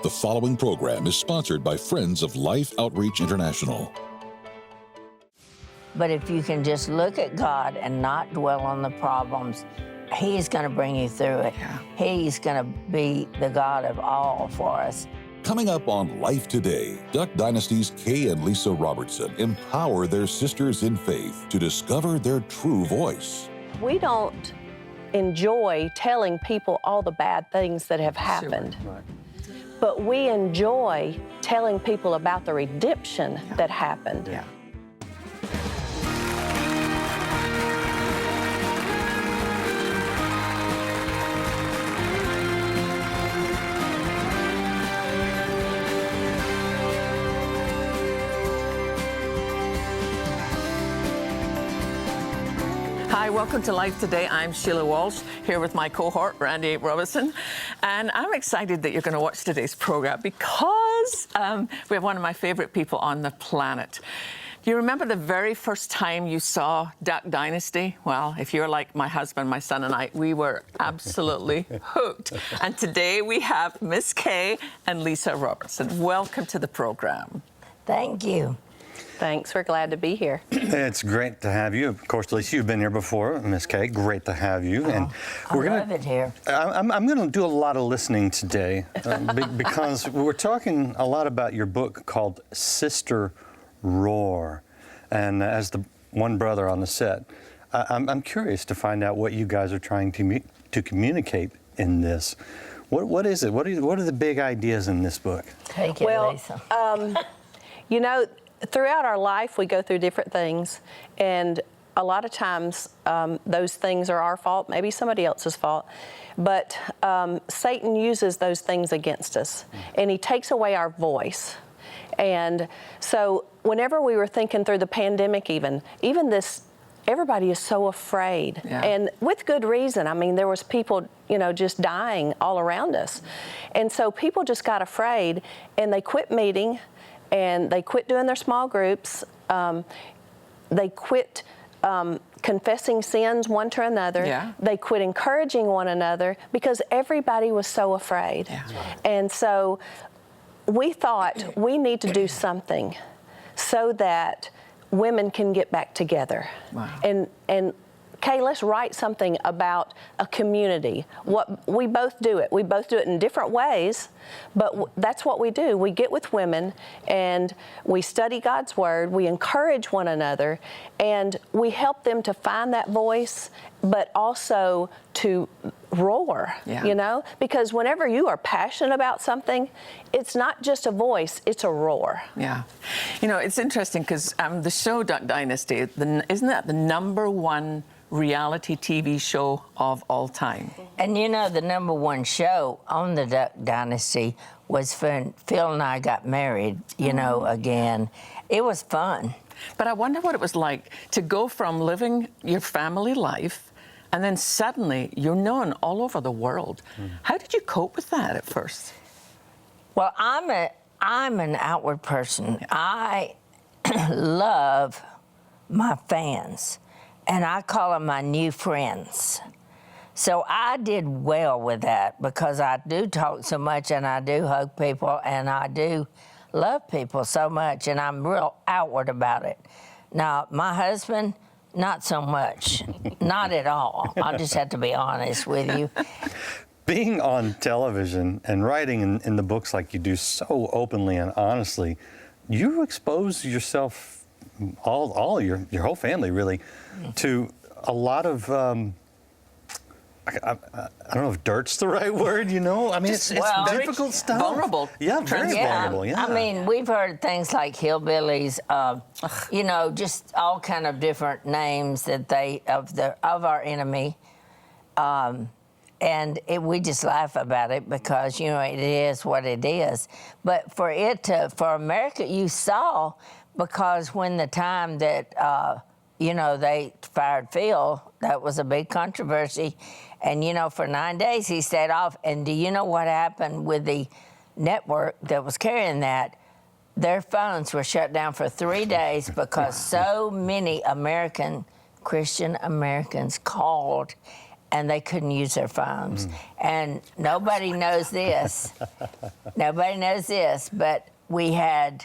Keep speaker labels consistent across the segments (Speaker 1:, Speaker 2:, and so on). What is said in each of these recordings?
Speaker 1: The following program is sponsored by Friends of Life Outreach International.
Speaker 2: But if you can just look at God and not dwell on the problems, He's going to bring you through it.
Speaker 3: Yeah.
Speaker 2: He's going to be the God of all for us.
Speaker 1: Coming up on Life Today, Duck Dynasty's Kay and Lisa Robertson empower their sisters in faith to discover their true voice.
Speaker 4: We don't enjoy telling people all the bad things that have happened.
Speaker 3: Sure. Right.
Speaker 4: But we enjoy telling people about the redemption that happened.
Speaker 3: Yeah. Hi, welcome to Life Today. I'm Sheila Walsh, here with my cohort, Randy Robertson. And I'm excited that you're going to watch today's program because we have one of my favorite people on the planet. Do you remember the very first time you saw Duck Dynasty? Well, if you're like my husband, my son and I, we were absolutely hooked. And today we have Miss Kay and Lisa Robertson. Welcome to the program.
Speaker 2: Thank you.
Speaker 4: Thanks, we're glad to be here.
Speaker 5: It's great to have you. Of course, Lisa, you've been here before. Miss Kay, great to have you.
Speaker 2: I love it here.
Speaker 5: I'm going to do a lot of listening today because we're talking a lot about your book called Sister Roar. And as the one brother on the set, I'm curious to find out what you guys are trying to communicate in this. What is it? What are the big ideas in this book?
Speaker 2: Take it,
Speaker 4: Well,
Speaker 2: Lisa.
Speaker 4: You know, throughout our life, we go through different things, and a lot of times those things are our fault, maybe somebody else's fault, but Satan uses those things against us, and he takes away our voice. And so whenever we were thinking through the pandemic even this, everybody is so afraid, and with good reason. I mean, there was people, just dying all around us. And so people just got afraid, and they quit meeting, and they quit doing their small groups. They quit confessing sins one to another.
Speaker 3: Yeah.
Speaker 4: They quit encouraging one another because everybody was so afraid.
Speaker 3: Yeah.
Speaker 4: And so we thought we need to do something so that women can get back together.
Speaker 3: Wow.
Speaker 4: And Kay, let's write something about a community. We both do it. We both do it in different ways, but that's what we do. We get with women and we study God's Word. We encourage one another, and we help them to find that voice, but also to roar. Because whenever you are passionate about something, it's not just a voice; it's a roar.
Speaker 3: Yeah. It's interesting because the show Duck Dynasty, isn't that the #1 reality TV show of all time?
Speaker 2: And the #1 show on the Duck Dynasty was when Phil and I got married, again. It was fun.
Speaker 3: But I wonder what it was like to go from living your family life and then suddenly you're known all over the world. How did you cope with that at first?
Speaker 2: Well, I'm an outward person. I love my fans, and I call them my new friends. So I did well with that because I do talk so much, and I do hug people, and I do love people so much, and I'm real outward about it. Now, my husband, not so much. Not at all. I just have to be honest with you.
Speaker 5: Being on television and writing in the books like you do so openly and honestly, you expose yourself, all your whole family really, to a lot of I don't know if dirt's the right word, I mean, it's difficult stuff.
Speaker 3: Vulnerable.
Speaker 5: Yeah, very vulnerable, yeah.
Speaker 2: I mean, we've heard things like hillbillies, just all kind of different names that of our enemy. And we just laugh about it because, it is what it is. But for America, you saw, because when the time that, they fired Phil, that was a big controversy. And, for 9 days he stayed off. And do you know what happened with the network that was carrying that? Their phones were shut down for 3 days because so many Christian Americans called and they couldn't use their phones. And nobody knows this. nobody knows this, but we had,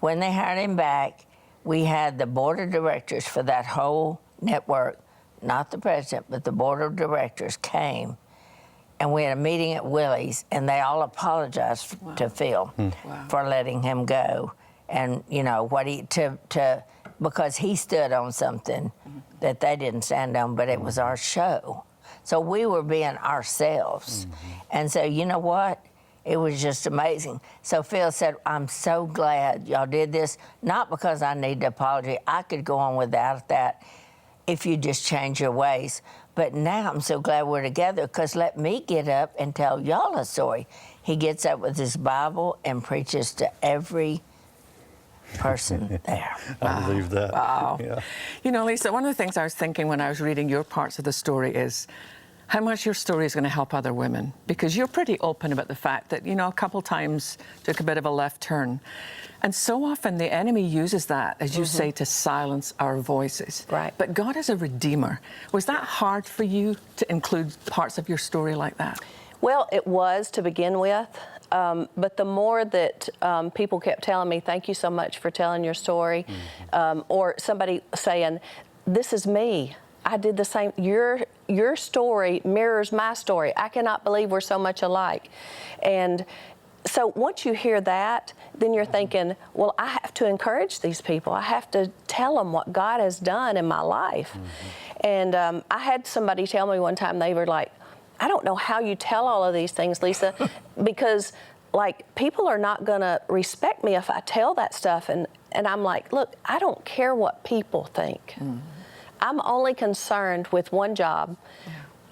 Speaker 2: when they hired him back, we had the board of directors for that whole network, not the president, but the board of directors came, and we had a meeting at Willie's, and they all apologized to Phil for letting him go, and you know what because he stood on something that they didn't stand on, but it was our show, so we were being ourselves, and so you know what? It was just amazing. So Phil said, I'm so glad y'all did this, not because I need the apology. I could go on without that if you just change your ways. But now I'm so glad we're together, because let me get up and tell y'all a story. He gets up with his Bible and preaches to every person there.
Speaker 5: I believe that.
Speaker 3: Wow.
Speaker 5: Yeah.
Speaker 3: You know, Lisa, one of the things I was thinking when I was reading your parts of the story is how much your story is going to help other women, because you're pretty open about the fact that, you know, a couple times took a bit of a left turn. And so often the enemy uses that, as you say, to silence our voices.
Speaker 4: Right.
Speaker 3: But God is a redeemer. Was that hard for you to include parts of your story like that?
Speaker 4: Well, it was to begin with. But the more that people kept telling me, thank you so much for telling your story, or somebody saying, this is me. I did the same. Your story mirrors my story. I cannot believe we're so much alike. And so once you hear that, then you're thinking, well, I have to encourage these people. I have to tell them what God has done in my life. And I had somebody tell me one time, they were like, I don't know how you tell all of these things, Lisa, because like people are not gonna respect me if I tell that stuff. And I'm like, look, I don't care what people think. I'm only concerned with one job.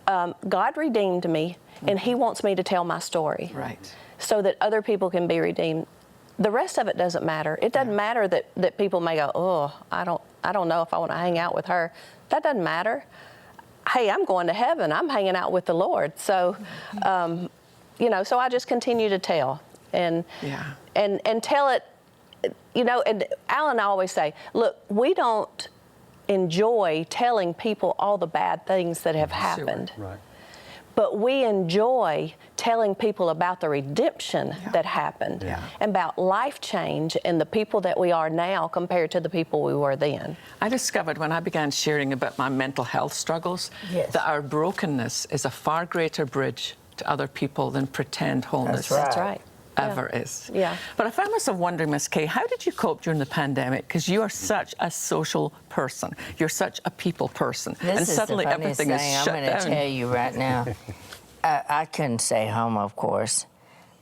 Speaker 4: God redeemed me, and He wants me to tell my story.
Speaker 3: Right.
Speaker 4: So that other people can be redeemed. The rest of it doesn't matter. It doesn't matter that people may go, oh, I don't know if I want to hang out with her. That doesn't matter. Hey, I'm going to heaven. I'm hanging out with the Lord. So, you know, so I just continue to tell and tell it. You know, and Alan and I always say, look, we don't enjoy telling people all the bad things that have happened.
Speaker 5: Right.
Speaker 4: But we enjoy telling people about the redemption that happened, and about life change and the people that we are now compared to the people we were then.
Speaker 3: I discovered when I began sharing about my mental health struggles that our brokenness is a far greater bridge to other people than pretend wholeness.
Speaker 4: That's right.
Speaker 3: Ever is.
Speaker 4: Yeah.
Speaker 3: But I found myself wondering, Miss Kay, how did you cope during the pandemic? Because you are such a social person. You're such a people person.
Speaker 2: This
Speaker 3: and
Speaker 2: is
Speaker 3: suddenly
Speaker 2: the funniest
Speaker 3: everything
Speaker 2: thing
Speaker 3: is shut
Speaker 2: I'm
Speaker 3: down.
Speaker 2: going to tell you right now. I couldn't stay home, of course.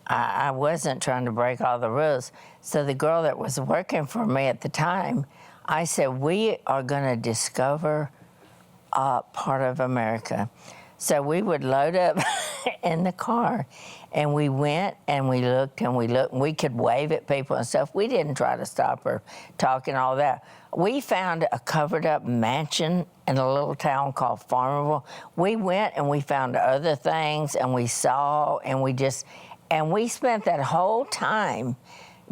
Speaker 2: I wasn't trying to break all the rules. So the girl that was working for me at the time, I said, we are going to discover part of America. So we would load up in the car, and we went and we looked and we looked, and we could wave at people and stuff. We didn't try to stop her talking all that. We found a covered up mansion in a little town called Farmerville. We went and we found other things, and we saw, and we spent that whole time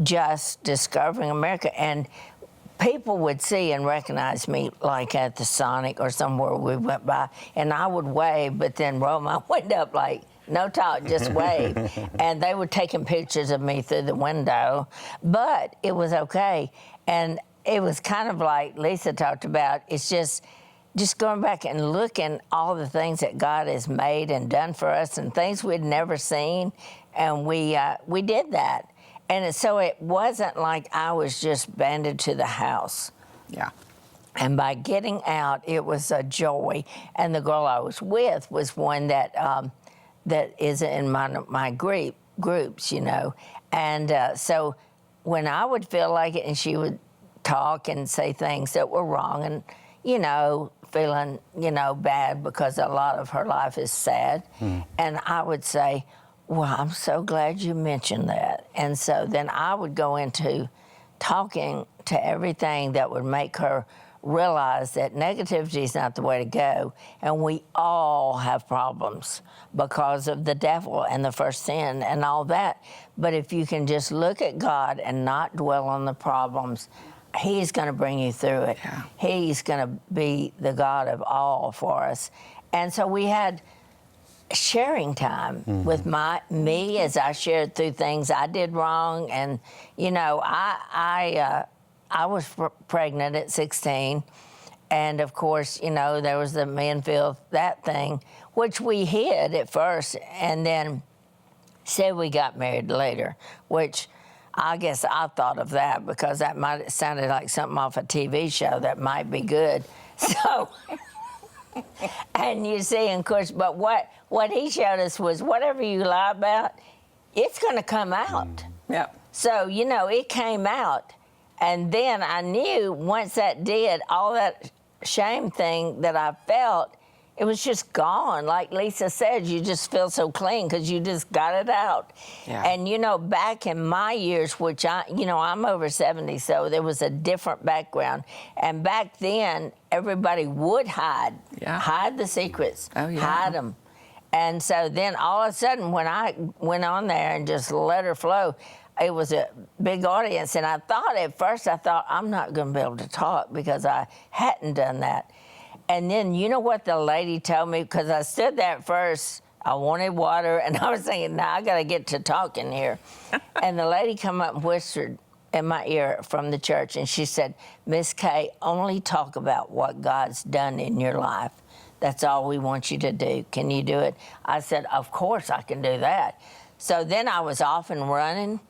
Speaker 2: just discovering America. And people would see and recognize me, like at the Sonic or somewhere we went by, and I would wave, but then roll my window up like, no talk, just wave. And they were taking pictures of me through the window, but it was okay. And it was kind of like Lisa talked about, it's just going back and looking all the things that God has made and done for us, and things we'd never seen, and we did that. And so it wasn't like I was just banded to the house.
Speaker 3: Yeah.
Speaker 2: And by getting out, it was a joy. And the girl I was with was one that is in my groups, you know. And so when I would feel like it, and she would talk and say things that were wrong, and, you know, feeling, you know, bad because a lot of her life is sad. And I would say, well, I'm so glad you mentioned that. And so then I would go into talking to everything that would make her realize that negativity is not the way to go. And we all have problems because of the devil and the first sin and all that. But if you can just look at God and not dwell on the problems, He's going to bring you through it.
Speaker 3: Yeah.
Speaker 2: He's going to be the God of all for us. And so we had sharing time with me as I shared through things I did wrong. And, you know, I was pregnant at 16. And, of course, you know, there was the Manfield, that thing, which we hid at first and then said we got married later, which I guess I thought of that because that might have sounded like something off a TV show that might be good. So, and you see, of course, but what he showed us was whatever you lie about, it's going to come out.
Speaker 3: Yeah.
Speaker 2: So, you know, it came out. And then I knew once that did, all that shame thing that I felt, it was just gone. Like Lisa said, you just feel so clean because you just got it out.
Speaker 3: Yeah.
Speaker 2: And, you know, back in my years, which I'm over 70, so there was a different background. And back then, everybody would hide the secrets, hide them. And so then all of a sudden, when I went on there and just let her flow, it was a big audience. And I thought at first, I'm not going to be able to talk because I hadn't done that. And then, you know what the lady told me? Because I stood there at first, I wanted water, and I was thinking, now I got to get to talking here. And the lady come up and whispered in my ear from the church, and she said, Miss Kay, only talk about what God's done in your life. That's all we want you to do. Can you do it? I said, of course I can do that. So then I was off and running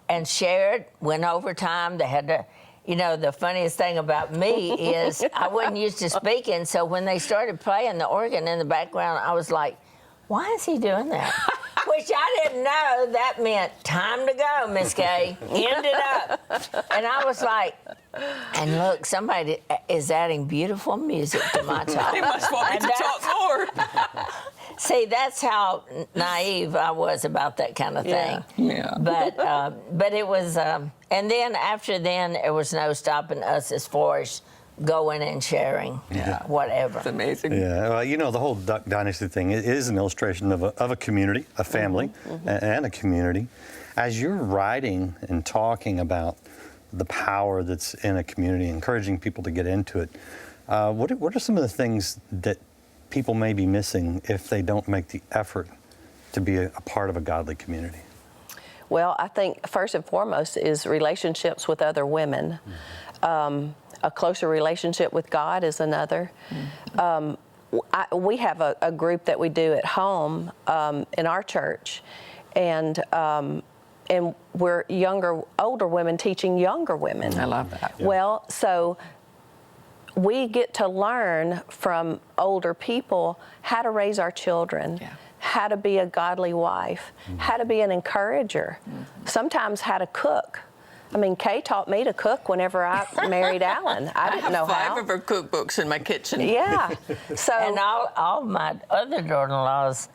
Speaker 2: and shared, went overtime. They had to, you know, the funniest thing about me is I wasn't used to speaking, so when they started playing the organ in the background, I was like, why is he doing that? Which I didn't know that meant time to go, Miss Kay. End it up. And I was like, and look, somebody is adding beautiful music to my talk.
Speaker 3: They must want me to talk more.
Speaker 2: See, that's how naive I was about that kind of thing.
Speaker 3: Yeah.
Speaker 2: But it was, and then after then, there was no stopping us as far as going and sharing whatever.
Speaker 3: It's amazing.
Speaker 5: Yeah, well, you know, the whole Duck Dynasty thing is an illustration of a community, a family, and a community. As you're writing and talking about the power that's in a community, encouraging people to get into it, what are some of the things that people may be missing if they don't make the effort to be a part of a godly community?
Speaker 4: Well, I think first and foremost is relationships with other women. A closer relationship with God is another. We have a group that we do at home in our church, and we're older women teaching younger women.
Speaker 3: I love that.
Speaker 4: Yeah. Well, so we get to learn from older people how to raise our children, how to be a godly wife, how to be an encourager, sometimes how to cook. I mean, Kay taught me to cook whenever I married Alan. I didn't know how.
Speaker 3: I have 5 of her cookbooks in my kitchen.
Speaker 4: Yeah. So
Speaker 2: and all my other daughter-in-laws,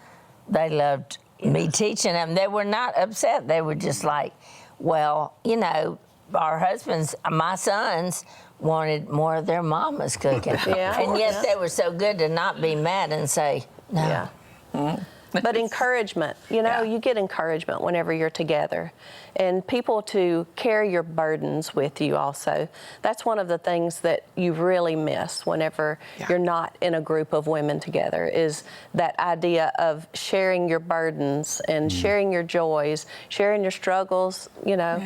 Speaker 2: they loved me teaching them. They were not upset. They were just like, well, you know, our husbands, my sons, wanted more of their mama's cooking. And yet they were so good to not be mad and say, no.
Speaker 4: Yeah. But encouragement, you know, you get encouragement whenever you're together. And people to carry your burdens with you also. That's one of the things that you really miss whenever you're not in a group of women together, is that idea of sharing your burdens and sharing your joys, sharing your struggles, you know,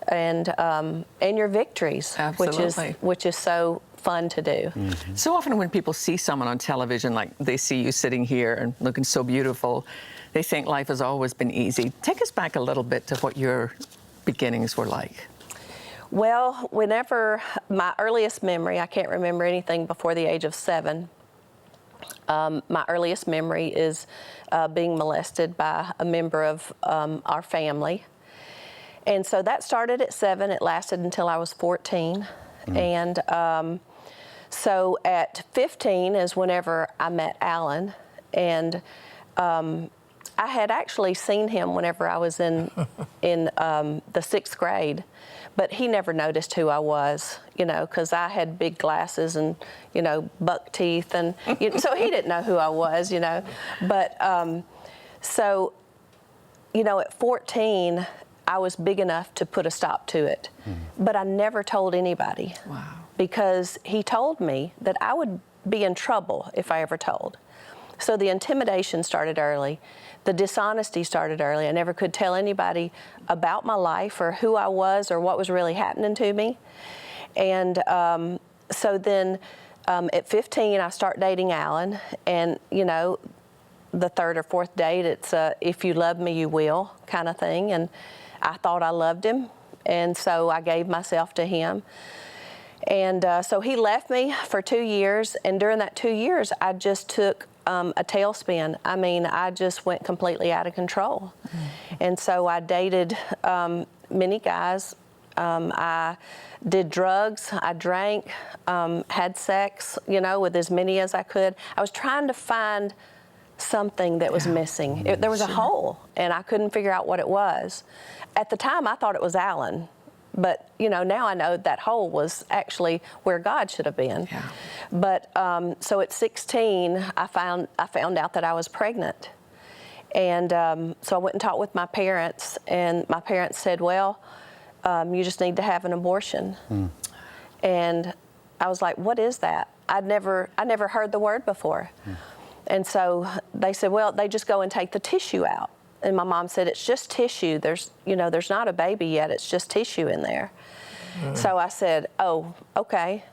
Speaker 4: and your victories, which is so fun to do.
Speaker 3: So often when people see someone on television, like they see you sitting here and looking so beautiful, they think life has always been easy. Take us back a little bit to what your beginnings were like.
Speaker 4: Well, whenever my earliest memory, I can't remember anything before the age of 7. My earliest memory is being molested by a member of our family. And so that started at 7. It lasted until I was 14. And so at 15 is whenever I met Alan, and I had actually seen him whenever I was in the 6th grade, but he never noticed who I was, you know, because I had big glasses and, you know, buck teeth, and so he didn't know who I was, you know. But so, you know, at 14, I was big enough to put a stop to it, but I never told anybody. Wow. Because he told me that I would be in trouble if I ever told. So the intimidation started early. The dishonesty started early. I never could tell anybody about my life or who I was or what was really happening to me. And so then at 15, I start dating Alan. And, you know, the third or fourth date, it's a if you love me, you will kind of thing. And I thought I loved him. And so I gave myself to him. And so he left me for 2 years. And during that 2 years, I just took a tailspin. I mean, I just went completely out of control. And so I dated many guys. I did drugs, I drank, had sex, you know, with as many as I could. I was trying to find something that was missing. There was a hole, and I couldn't figure out what it was. At the time, I thought it was Alan. But, you know, now I know that hole was actually where God should have been.
Speaker 3: Yeah.
Speaker 4: But so at 16, I found out that I was pregnant. And so I went and talked with my parents, and my parents said, well, you just need to have an abortion. And I was like, what is that? I never heard the word before. And so they said, well, they just go and take the tissue out. And my mom said, it's just tissue. There's not a baby yet. It's just tissue in there. So I said, oh, okay.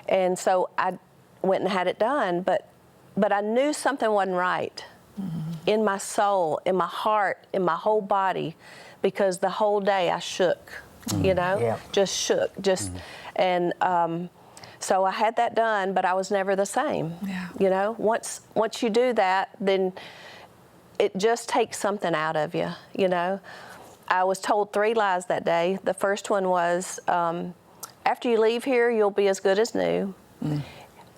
Speaker 4: And so I went and had it done. But I knew something wasn't right in my soul, in my heart, in my whole body, because the whole day I shook, you know, just shook. And so I had that done, but I was never the same. You know, once you do that, then it just takes something out of you, you know. I was told 3 lies that day. The first one was, after you leave here, you'll be as good as new.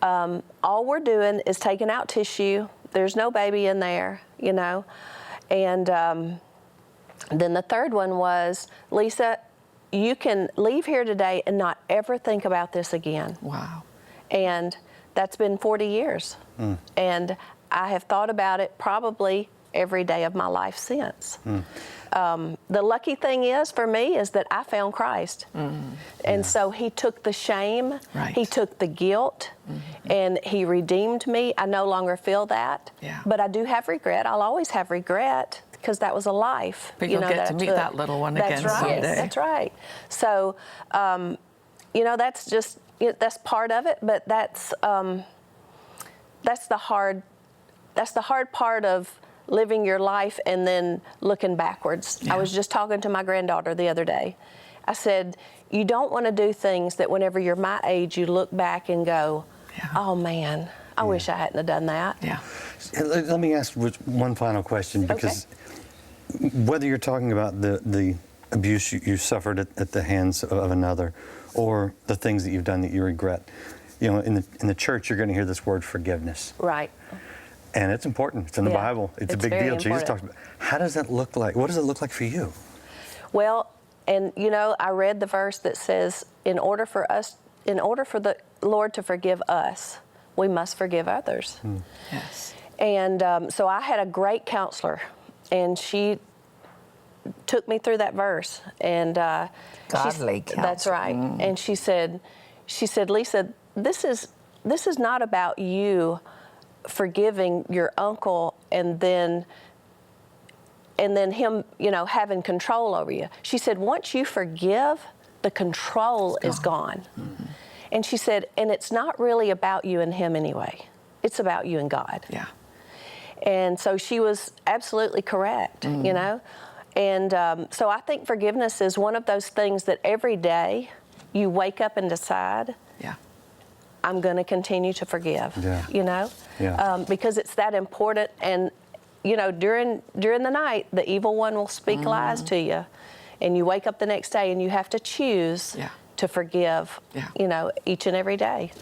Speaker 4: All we're doing is taking out tissue. There's no baby in there, you know. And then the third one was, Lisa, you can leave here today and not ever think about this again.
Speaker 3: Wow.
Speaker 4: And that's been 40 years. And I have thought about it probably every day of my life since. The lucky thing is for me is that I found Christ. And so he took the shame, he took the guilt, and he redeemed me. I no longer feel that, but I do have regret. I'll always have regret because that was a life.
Speaker 3: But you'll get to meet that little one again someday.
Speaker 4: That's right. So, you know, that's just, that's part of it, but that's the hard part of living your life and then looking backwards. I was just talking to my granddaughter the other day. I said, you don't want to do things that whenever you're my age, you look back and go, oh man, I wish I hadn't have done that.
Speaker 5: Let me ask one final question, because whether you're talking about the abuse you suffered at the hands of another, or the things that you've done that you regret, you know, in the church, you're going to hear this word forgiveness.
Speaker 4: Right.
Speaker 5: And it's important. It's in the Bible. It's a big deal.
Speaker 4: Important.
Speaker 5: Jesus talks about it. How does that look like? What does it look like for you?
Speaker 4: Well, and you know, I read the verse that says, in order for the Lord to forgive us, we must forgive others.
Speaker 3: Yes.
Speaker 4: And so I had a great counselor, and she took me through that verse. And
Speaker 2: Godly counselor.
Speaker 4: That's right. And she said, Lisa, this is not about you forgiving your uncle and then him, you know, having control over you. She said, once you forgive, the control is gone. And she said, and it's not really about you and him anyway. It's about you and God. And so she was absolutely correct, you know. And so I think forgiveness is one of those things that every day you wake up and decide, I'm going to continue to forgive, you know, because it's that important. And, you know, during the night, the evil one will speak lies to you. And you wake up the next day and you have to choose to forgive, you know, each and every day.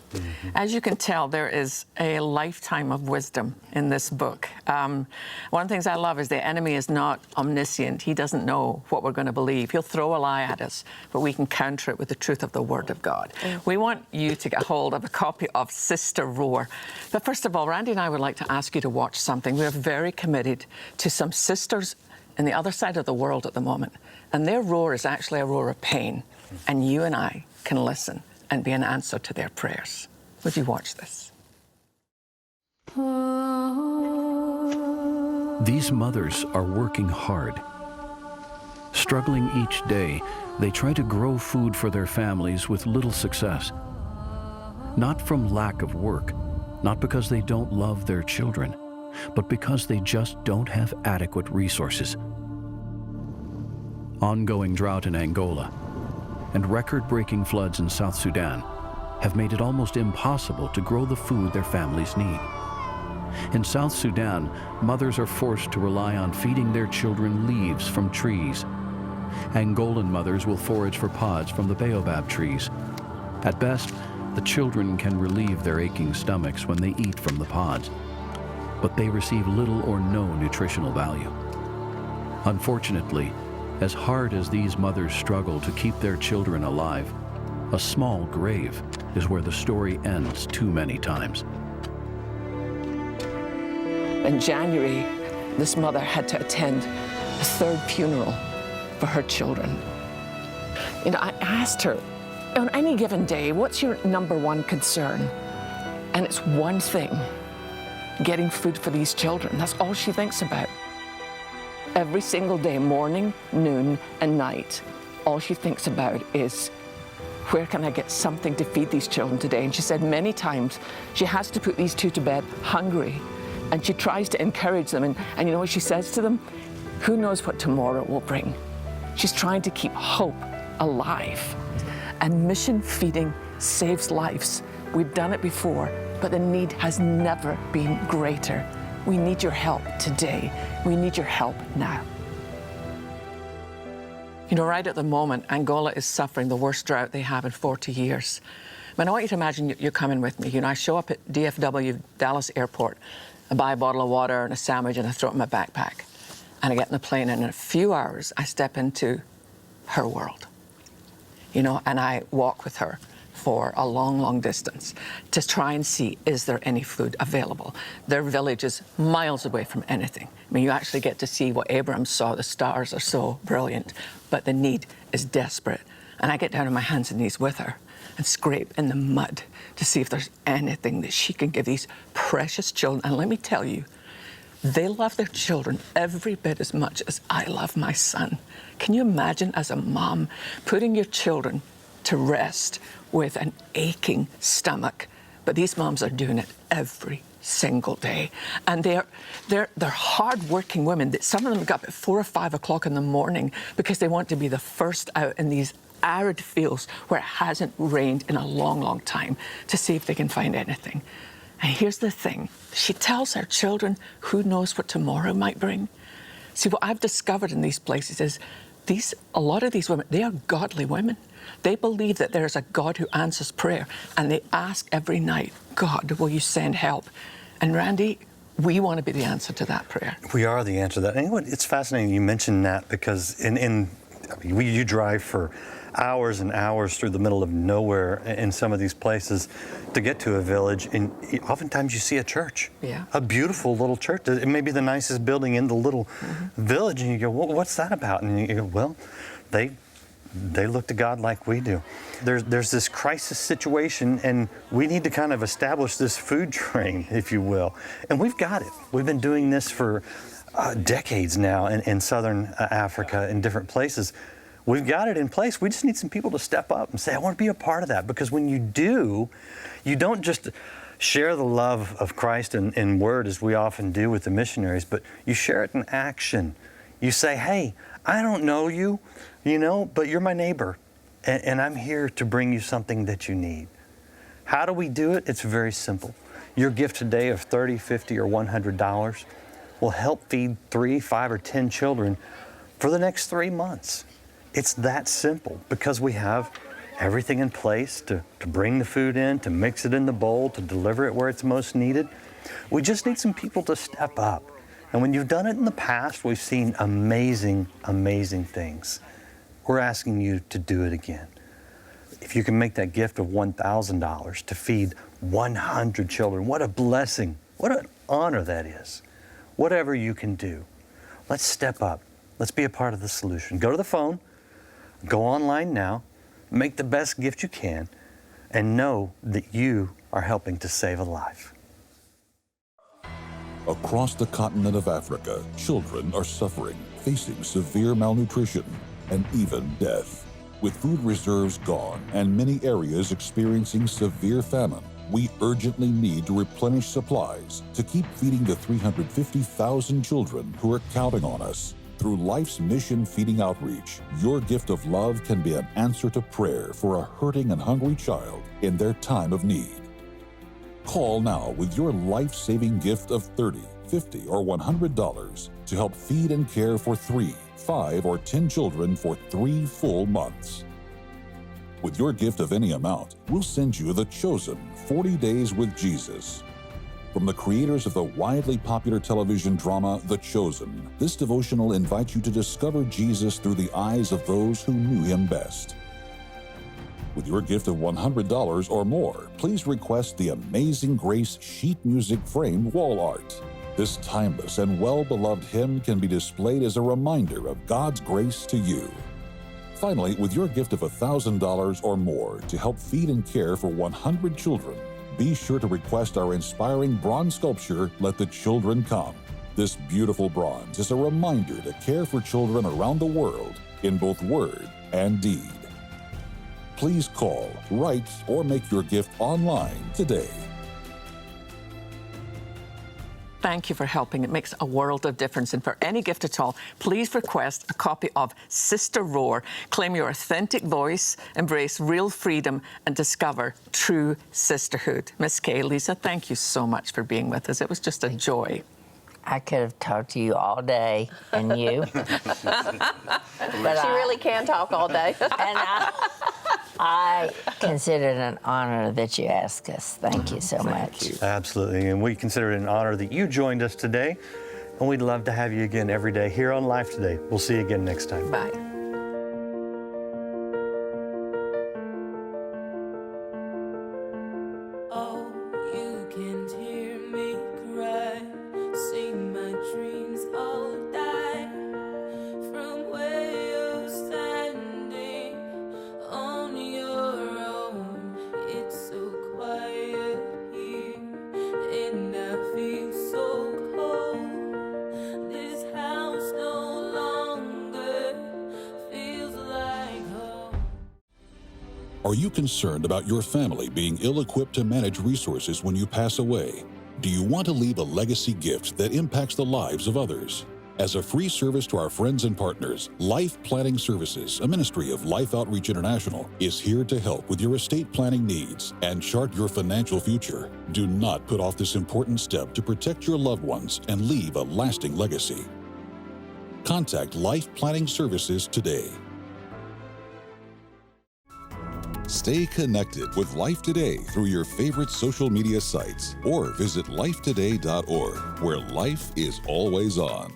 Speaker 3: As you can tell, there is a lifetime of wisdom in this book. One of the things I love is the enemy is not omniscient. He doesn't know what we're going to believe. He'll throw a lie at us, but we can counter it with the truth of the Word of God. We want you to get hold of a copy of Sister Roar. But first of all, Randy and I would like to ask you to watch something. We're very committed to some sisters in the other side of the world at the moment, and their roar is actually a roar of pain. And you and I can listen and be an answer to their prayers. Would you watch this?
Speaker 6: Oh. These mothers are working hard. Struggling each day, they try to grow food for their families with little success. Not from lack of work, not because they don't love their children, but because they just don't have adequate resources. Ongoing drought in Angola and record-breaking floods in South Sudan have made it almost impossible to grow the food their families need. In South Sudan, mothers are forced to rely on feeding their children leaves from trees. Angolan mothers will forage for pods from the baobab trees. At best, the children can relieve their aching stomachs when they eat from the pods, but they receive little or no nutritional value. Unfortunately, as hard as these mothers struggle to keep their children alive, a small grave is where the story ends too many times.
Speaker 3: In January, this mother had to attend a third funeral for her children. You know, I asked her, on any given day, what's your number one concern? And it's one thing, getting food for these children. That's all she thinks about. Every single day, morning, noon, and night, all she thinks about is, where can I get something to feed these children today? And she said many times she has to put these two to bed hungry, and she tries to encourage them. And you know what she says to them? Who knows what tomorrow will bring? She's trying to keep hope alive. And mission feeding saves lives. We've done it before, but the need has never been greater. We need your help today. We need your help now. You know, right at the moment, Angola is suffering the worst drought they have in 40 years. But I want you to imagine you're coming with me. You know, I show up at DFW, Dallas Airport, I buy a bottle of water and a sandwich and I throw it in my backpack. And I get in the plane and in a few hours, I step into her world. You know, and I walk with her for a long, long distance to try and see, is there any food available? Their village is miles away from anything. I mean, you actually get to see what Abraham saw. The stars are so brilliant, but the need is desperate. And I get down on my hands and knees with her and scrape in the mud to see if there's anything that she can give these precious children. And let me tell you, they love their children every bit as much as I love my son. Can you imagine, as a mom, putting your children to rest with an aching stomach? But these moms are doing it every single day. And they're hard-working women. Some of them get up at 4 or 5 o'clock in the morning because they want to be the first out in these arid fields where it hasn't rained in a long, long time to see if they can find anything. And here's the thing. She tells her children, who knows what tomorrow might bring? See, what I've discovered in these places is a lot of these women, they are godly women. They believe that there's a God who answers prayer, and they ask every night, God, will you send help? And Randy, we want to be the answer to that prayer.
Speaker 5: We are the answer to that. And you know what, it's fascinating you mentioned that, because you drive for hours and hours through the middle of nowhere in some of these places to get to a village, and oftentimes you see a church, a beautiful little church. It may be the nicest building in the little village, and you go, well, what's that about? And you go, well, they look to God like we do. There's this crisis situation, and we need to kind of establish this food train, if you will. And we've got it. We've been doing this for decades now in southern Africa, in different places. We've got it in place. We just need some people to step up and say, I want to be a part of that. Because when you do, you don't just share the love of Christ in word, as we often do with the missionaries, but you share it in action. You say, hey, I don't know you, but you're my neighbor, and I'm here to bring you something that you need. How do we do it? It's very simple. Your gift today of $30, $50, or $100 will help feed 3, 5, or 10 children for the next 3 months. It's that simple, because we have everything in place to bring the food in, to mix it in the bowl, to deliver it where it's most needed. We just need some people to step up. And when you've done it in the past, we've seen amazing, amazing things. We're asking you to do it again. If you can make that gift of $1,000 to feed 100 children, what a blessing, what an honor that is. Whatever you can do, let's step up. Let's be a part of the solution. Go to the phone, go online now, make the best gift you can, and know that you are helping to save a life.
Speaker 1: Across the continent of Africa, children are suffering, facing severe malnutrition and even death. With food reserves gone and many areas experiencing severe famine, we urgently need to replenish supplies to keep feeding the 350,000 children who are counting on us. Through Life's Mission Feeding Outreach, your gift of love can be an answer to prayer for a hurting and hungry child in their time of need. Call now with your life-saving gift of $30, $50, or $100 to help feed and care for 3, 5, or 10 children for 3 full months. With your gift of any amount, we'll send you The Chosen 40 Days with Jesus. From the creators of the widely popular television drama The Chosen, this devotional invites you to discover Jesus through the eyes of those who knew him best. With your gift of $100 or more, please request the Amazing Grace sheet music framed wall art. This timeless and well-beloved hymn can be displayed as a reminder of God's grace to you. Finally, with your gift of $1,000 or more to help feed and care for 100 children, be sure to request our inspiring bronze sculpture, Let the Children Come. This beautiful bronze is a reminder to care for children around the world in both word and deed. Please call, write, or make your gift online today.
Speaker 3: Thank you for helping. It makes a world of difference. And for any gift at all, please request a copy of Sister Roar. Claim your authentic voice, embrace real freedom, and discover true sisterhood. Miss Kay, Lisa, thank you so much for being with us. It was just a joy.
Speaker 2: I could have talked to you all day, and you. But
Speaker 4: She really can talk all day.
Speaker 2: And I consider it an honor that you asked us. Thank you so much.
Speaker 5: Absolutely, and we consider it an honor that you joined us today, and we'd love to have you again every day here on Life Today. We'll see you again next time.
Speaker 3: Bye.
Speaker 7: Oh, you can hear me cry, see my dreams all die, from where you're standing on your own. It's so quiet here, and I feel so cold. This house no longer feels like home.
Speaker 1: Are you concerned about your family being ill-equipped to manage resources when you pass away? Do you want to leave a legacy gift that impacts the lives of others? As a free service to our friends and partners, Life Planning Services, a ministry of Life Outreach International, is here to help with your estate planning needs and chart your financial future. Do not put off this important step to protect your loved ones and leave a lasting legacy. Contact Life Planning Services today. Stay connected with Life Today through your favorite social media sites or visit lifetoday.org, where life is always on.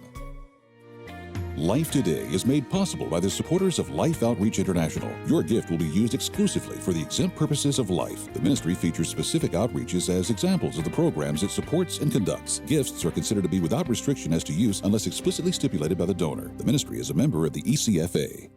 Speaker 1: Life Today is made possible by the supporters of Life Outreach International. Your gift will be used exclusively for the exempt purposes of life. The ministry features specific outreaches as examples of the programs it supports and conducts. Gifts are considered to be without restriction as to use unless explicitly stipulated by the donor. The ministry is a member of the ECFA.